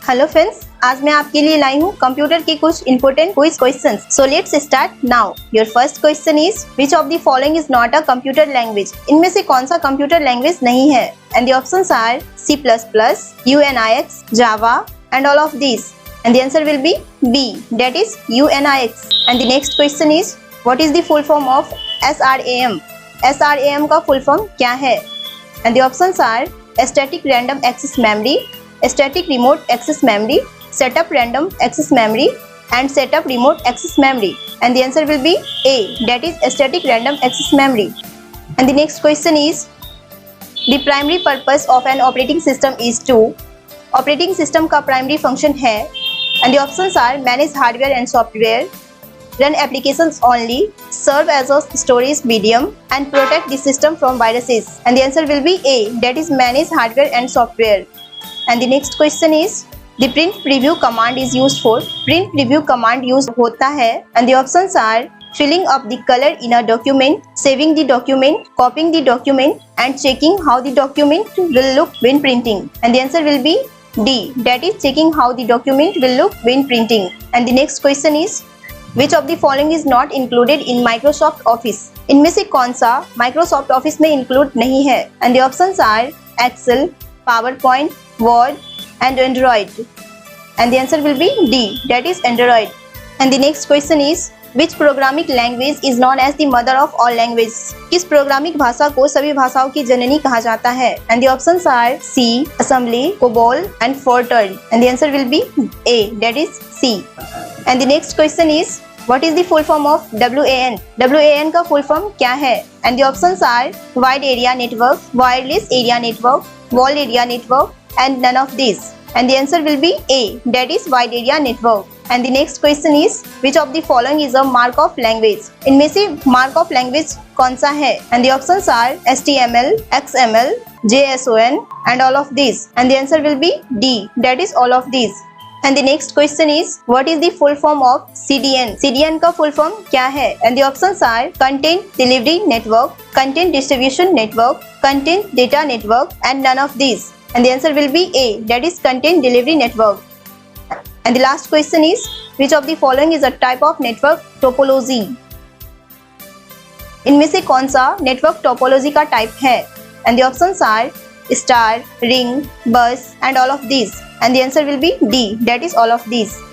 Hello friends, आज मैं आपके लिए लाई हूँ कंप्यूटर के कुछ important quiz questions. So let's start now. Your first question is which of the following is not a computer language. इनमें से कौन सा कंप्यूटर लैंग्वेज नहीं है? And the options are C++, UNIX, Java and all of these. And the answer will be B, that is UNIX. And the next question is what is the full form of SRAM? SRAM का full form क्या है? And the options are Static Random Access Memory, Static Remote Access Memory, Setup Random Access Memory and Setup Remote Access Memory. And the answer will be A, that is Static Random Access Memory. And the next question is the primary purpose of an operating system is to. Operating system का primary function है and the options are manage hardware and software, run applications only, serve as a storage medium and protect the system from viruses. And the answer will be A, that is manage hardware and software. And the next question is the print preview command is used for. Print preview command used होता है and the options are filling up the color in a document, saving the document, copying the document and checking how the document will look when printing. And the answer will be D, that is checking how the document will look when printing. And the next question is which of the following is not included in Microsoft Office. इनमें से कौन सा Microsoft Office में include नहीं है? And the options are Excel, PowerPoint, Word and Android. And the answer will be D, that is Android. And the next question is which programming language is known as the mother of all languages. किस programming भाषा को सभी भाषाओं की जननी कहा जाता है? And the options are C, Assembly, COBOL and Fortran. And the answer will be A, that is C. And the next question is what is the full form of WAN? WAN का full form क्या है? And the options are Wide Area Network, Wireless Area Network, Wall Area Network and none of these. And the answer will be A, that is Wide Area Network. And the next question is which of the following is a Markov language. इनमें से Markov language कौन सा है? And the options are HTML, XML, JSON and all of these. And the answer will be D, that is all of these. And the next question is what is the full form of CDN? CDN का full form क्या है? And the options are Content Delivery Network, Content Distribution Network, Content Data Network and none of these. And the answer will be A, that is Content Delivery Network. And the last question is which of the following is a type of network topology? इनमें से कौन सा network topology का type है? And the options are star, ring, bus and all of these. And the answer will be D, that is all of these.